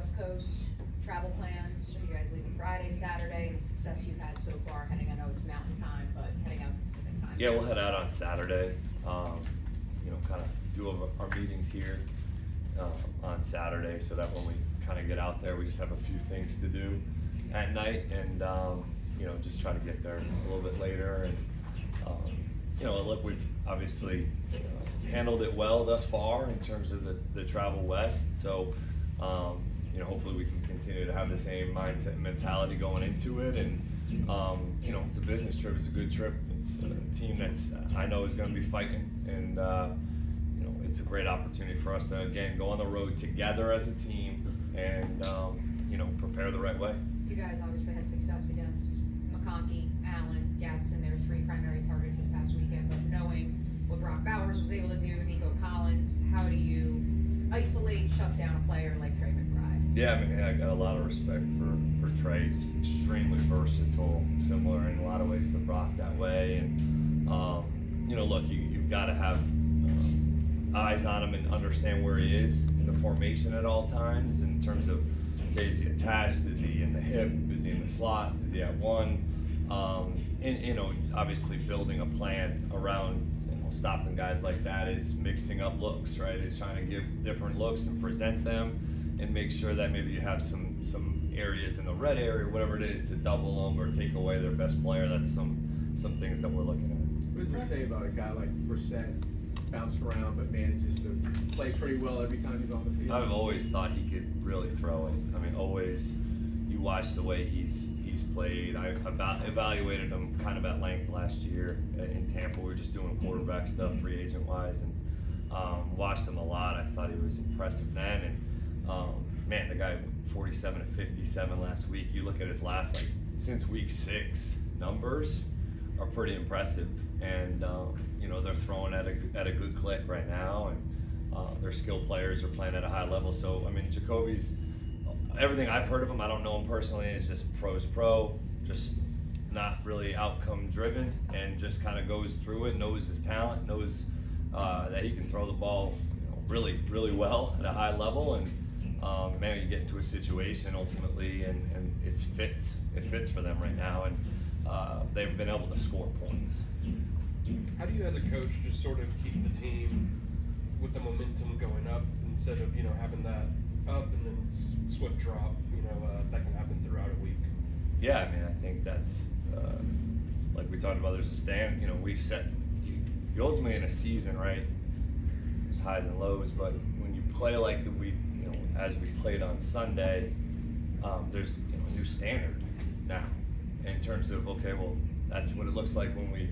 West Coast travel plans? Are you guys leaving Friday, Saturday, and the success you've had so far heading, I know it's mountain time, but heading out to Pacific time? Yeah, we'll head out on Saturday. Kind of do our meetings here on Saturday, so that when we kind of get out there, we just have a few things to do at night, and just try to get there a little bit later. And look, we've obviously handled it well thus far in terms of the travel west. So hopefully we can continue to have the same mindset and mentality going into it. And it's a business trip. It's a good trip. It's a team that's I know is going to be fighting, and it's a great opportunity for us to again go on the road together as a team and prepare the right way. You guys obviously had success against McConkey, Allen, Gadsden. They were three primary targets this past weekend, but knowing what Brock Bowers was able to do, Nico Collins, how do you isolate, shut down a player like Trey McBride? Yeah, I got a lot of respect for Trey. He's extremely versatile, similar in a lot of ways to Brock that way. And look, you've got to have eyes on him and understand where he is in the formation at all times in terms of, okay, is he attached? Is he in the hip? Is he in the slot? Is he at one? Obviously building a plan around stopping guys like that is mixing up looks, right? Is trying to give different looks and present them and make sure that maybe you have some areas in the red area, whatever it is, to double them or take away their best player. That's some things that we're looking at. What does it say about a guy like Brissett, bounced around but manages to play pretty well every time he's on the field? I've always thought he could really throw it. I mean, always. You watch the way he's played. I evaluated him kind of at length last year in Tampa. We were just doing quarterback stuff, free agent wise, and watched him a lot. I thought he was impressive then, and the guy 47 and 57 last week. You look at his last since week 6 numbers are pretty impressive, and they're throwing at a good clip right now, and their skilled players are playing at a high level. So I mean, Jacoby's. Everything I've heard of him, I don't know him personally, is just pro's pro, just not really outcome driven, and just kind of goes through it, knows his talent, knows that he can throw the ball really, really well at a high level. And you get into a situation ultimately, and it fits for them right now, and they've been able to score points. How do you as a coach just sort of keep the team with the momentum going up instead of having that up and then swift drop, that can happen throughout a week? Yeah, I mean, I think that's like we talked about. There's a stand. We set you ultimately in a season, right? There's highs and lows, but when you play like as we played on Sunday, there's a new standard now in terms of, okay, well, that's what it looks like when we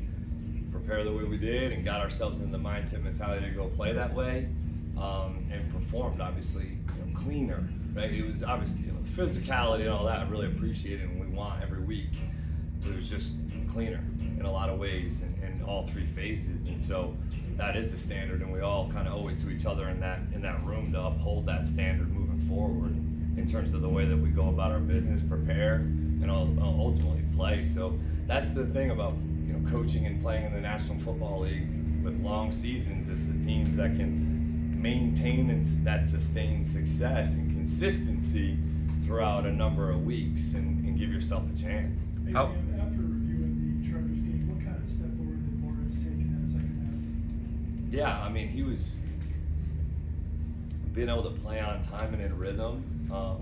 prepare the way we did and got ourselves in the mindset mentality to go play that way, and performed obviously cleaner, right? It was obviously physicality and all that I really appreciated and we want every week, but it was just cleaner in a lot of ways in all 3 phases. And so that is the standard, and we all kind of owe it to each other in that room to uphold that standard moving forward in terms of the way that we go about our business, prepare, and ultimately play. So that's the thing about coaching and playing in the National Football League with long seasons, is the teams that can maintain and that sustained success and consistency throughout a number of weeks and give yourself a chance. Hey, Liam, after reviewing the Chargers game, what kind of step forward did Lawrence take in that second half? Yeah, I mean, he was being able to play on time and in rhythm.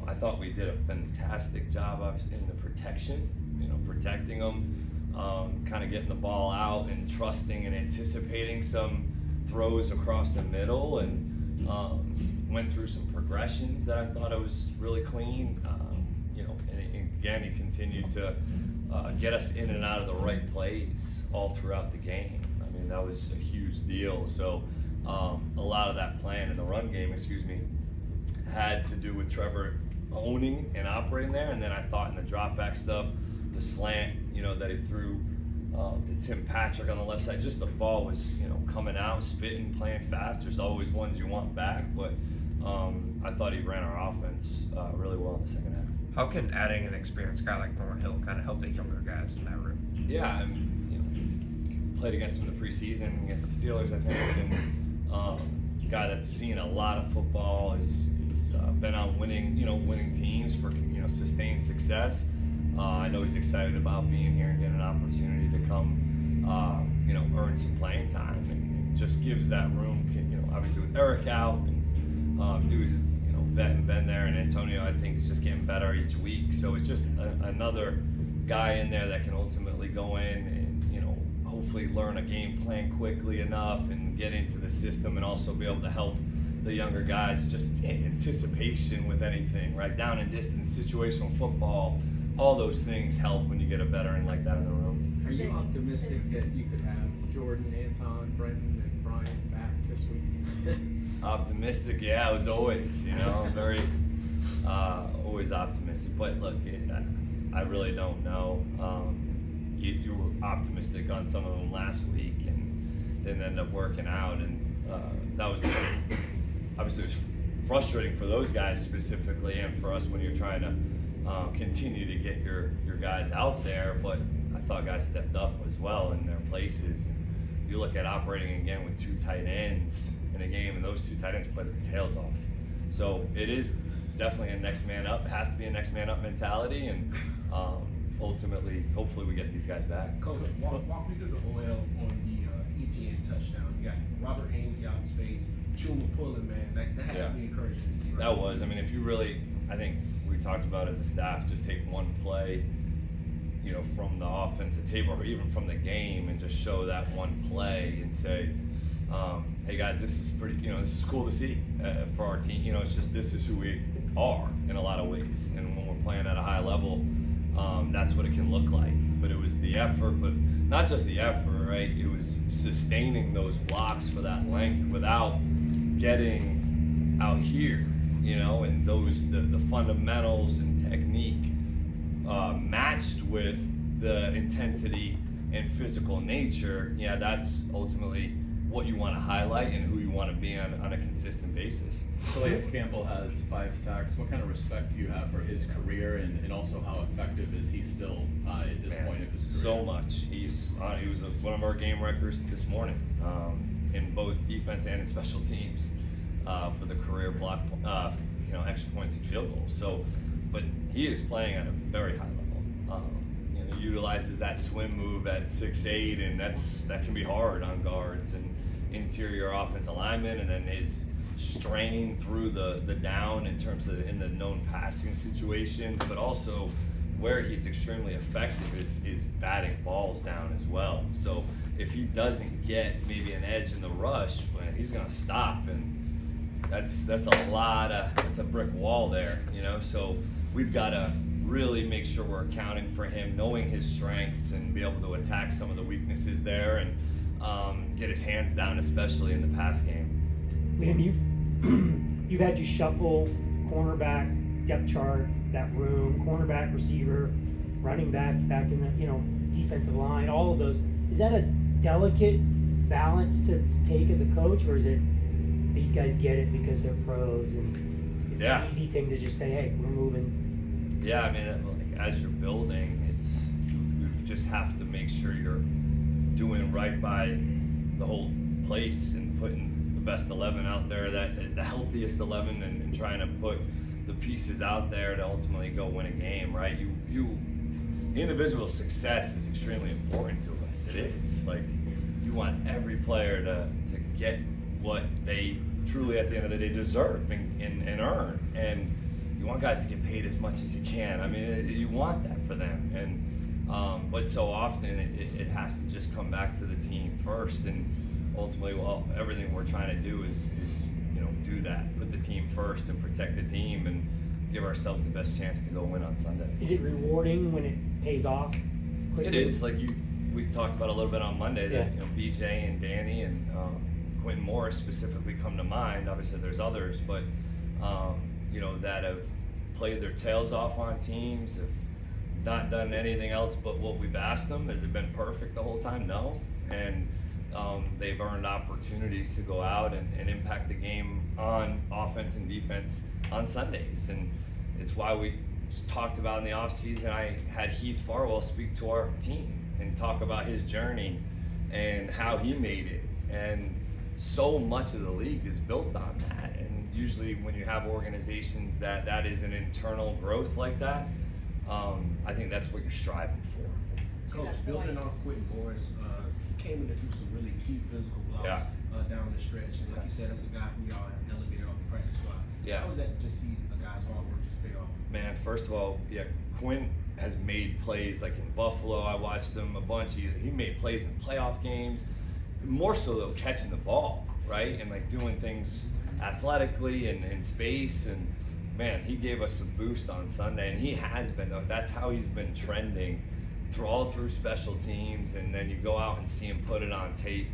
I thought we did a fantastic job in the protection, protecting him, kind of getting the ball out and trusting and anticipating some throws across the middle, and went through some progressions that I thought it was really clean. And again, he continued to get us in and out of the right plays all throughout the game. I mean, that was a huge deal. So a lot of that plan in the run game, had to do with Trevor owning and operating there. And then I thought in the drop back stuff, the slant, that he threw to Tim Patrick on the left side, just the ball was, coming out, spitting, playing fast. There's always ones you want back, but I thought he ran our offense really well in the second half. How can adding an experienced guy like Thornhill kind of help the younger guys in that room? Yeah, played against him in the preseason against the Steelers, I think, and a guy that's seen a lot of football. He's been on winning winning teams for sustained success. I know he's excited about being here and getting an opportunity to come, earn some playing time, and just gives that room. Obviously with Eric out, and dude's vet and been there, and Antonio I think is just getting better each week. So it's just another guy in there that can ultimately go in and hopefully learn a game plan quickly enough and get into the system, and also be able to help the younger guys. Just anticipation with anything, right? Down and distance, situational football, all those things help when you get a veteran like that in the room. Are you optimistic that you could have Jordan, Anton, Brenton, and Brian back this week? Optimistic, yeah, as always. Very always optimistic. But look, I really don't know. You were optimistic on some of them last week and didn't end up working out, and that was obviously it was frustrating for those guys specifically, and for us when you're trying to continue to get your guys out there. But I thought guys stepped up as well in their places. And you look at operating again with 2 tight ends in a game, and those 2 tight ends play their tails off. So it is definitely a next man up. It has to be a next man up mentality, and ultimately, hopefully, we get these guys back. Coach, walk me through the OL on the ETN touchdown. You got Robert Hainsey out in space, Chuma pulling, man. That has to be encouraging to see. Right? That was. I mean, if you really, I think we talked about as a staff, just take one play, from the offensive table or even from the game, and just show that one play and say, hey guys, this is pretty, this is cool to see for our team. It's just, this is who we are in a lot of ways. And when we're playing at a high level, that's what it can look like. But it was the effort, but not just the effort, right? It was sustaining those blocks for that length without getting out here, and the fundamentals and technique matched with the intensity and physical nature. Yeah, that's ultimately what you want to highlight and who you want to be on a consistent basis. Calais Campbell has 5 sacks. What kind of respect do you have for his career, and also how effective is he still at this point of his career? So much. He was one of our game records this morning in both defense and in special teams for the career block, extra points and field goals. So, but he is playing at a very high level. He utilizes that swim move at 6'8", and that can be hard on guards and interior offensive linemen, and then his strain through the down in terms of in the known passing situations, but also where he's extremely effective is batting balls down as well. So if he doesn't get maybe an edge in the rush, he's gonna stop, and that's a brick wall there, So we've got to really make sure we're accounting for him, knowing his strengths, and be able to attack some of the weaknesses there, and get his hands down, especially in the pass game. Liam, you've had to shuffle cornerback, depth chart, that room, cornerback, receiver, running back in the defensive line, all of those. Is that a delicate balance to take as a coach, or is it these guys get it because they're pros and it's an easy thing to just say, hey, we're moving? Yeah, I mean, as you're building, you just have to make sure you're doing right by the whole place and putting the best 11 out there, the healthiest 11, and trying to put the pieces out there to ultimately go win a game, right? Individual success is extremely important to us. It is. Like, you want every player to get what they truly at the end of the day deserve and earn. And you want guys to get paid as much as you can. I mean, you want that for them. And but so often it has to just come back to the team first. And ultimately, everything we're trying to do is do that. Put the team first and protect the team and give ourselves the best chance to go win on Sunday. Is it rewarding when it pays off quickly? It is. Like we talked about a little bit on Monday that BJ and Danny and Quentin Morris specifically come to mind. Obviously, there's others, but that have played their tails off on teams, have not done anything else but what we've asked them. Has it been perfect the whole time? No. And they've earned opportunities to go out and impact the game on offense and defense on Sundays. And it's why we talked about in the offseason, I had Heath Farwell speak to our team and talk about his journey and how he made it. And so much of the league is built on that. And usually when you have organizations that is an internal growth like that, I think that's what you're striving for. Coach, that building point. off Quentin Boris, he came in to do some really key physical blocks down the stretch. And like you said, that's a guy who y'all have elevated off the practice squad. Yeah. How was that to just see a guy's hard work just pay off? Man, first of all, yeah, Quinn has made plays like in Buffalo. I watched him a bunch. He made plays in playoff games. More so though, catching the ball, right? And like doing things athletically and in space. And man, he gave us a boost on Sunday. And he has been, that's how he's been trending all through special teams. And then you go out and see him put it on tape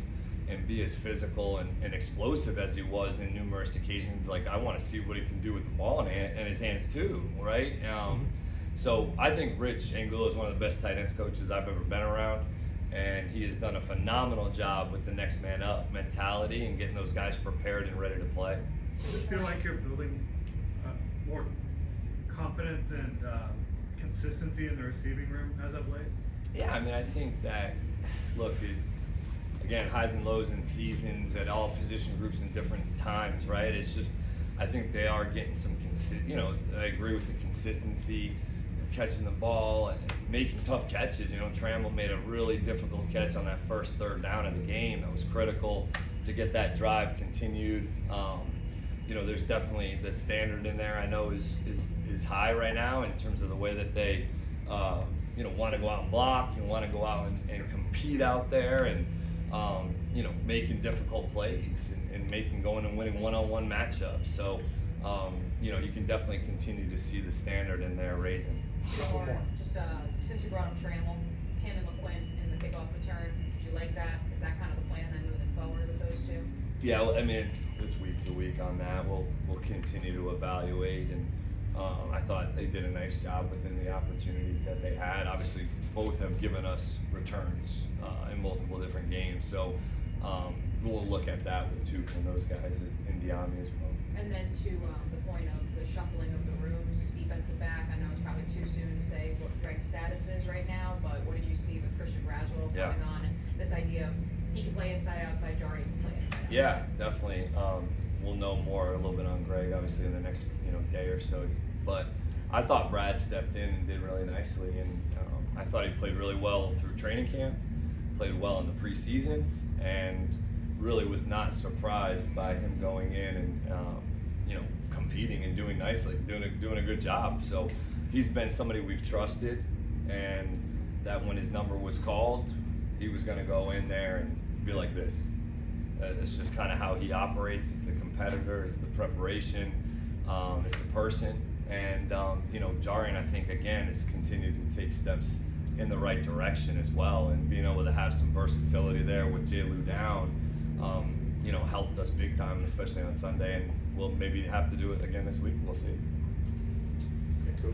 and be as physical and explosive as he was in numerous occasions. Like, I want to see what he can do with the ball in his hands too, right? So I think Rich Angulo is one of the best tight ends coaches I've ever been around, and he has done a phenomenal job with the next man up mentality and getting those guys prepared and ready to play. Does it feel like you're building more confidence and consistency in the receiving room as of late? Yeah, I mean, I think that, look, again, highs and lows in seasons at all position groups in different times, right? It's just, I think they are getting some, I agree with the consistency, catching the ball and making tough catches. Trammell made a really difficult catch on that first third down of the game. That was critical to get that drive continued. There's definitely the standard in there I know is high right now in terms of the way that they, want to go out and block and want to go out and compete out there and, making difficult plays and going and winning one-on-one matchups. So, you can definitely continue to see the standard in there raising. Or just since you brought up Trammell, him and LeQuint in the kickoff return, did you like that? Is that kind of the plan then moving forward with those two? Yeah, well, I mean, it's week to week on that. We'll continue to evaluate, and I thought they did a nice job within the opportunities that they had. Obviously, both have given us returns in multiple different games, so we'll look at that with Tuke and those guys in Diami as well. And then to the point of the shuffling of the rooms, defensive back, I know it's probably too soon to say what Greg's status is right now, but what did you see with Christian Braswell coming on and this idea of he can play inside, outside, Jari can play inside, outside? Yeah, definitely. We'll know more a little bit on Greg, obviously, in the next day or so. But I thought Brad stepped in and did really nicely, and I thought he played really well through training camp, played well in the preseason, and really was not surprised by him going in and competing and doing nicely, doing a good job. So he's been somebody we've trusted, and that when his number was called, he was going to go in there and be like this. It's just kind of how he operates. It's the competitor, it's the preparation, it's the person. And Jarian, I think, again, has continued to take steps in the right direction as well, and being able to have some versatility there with J. Lou down, helped us big time, especially on Sunday, and we'll maybe have to do it again this week. We'll see.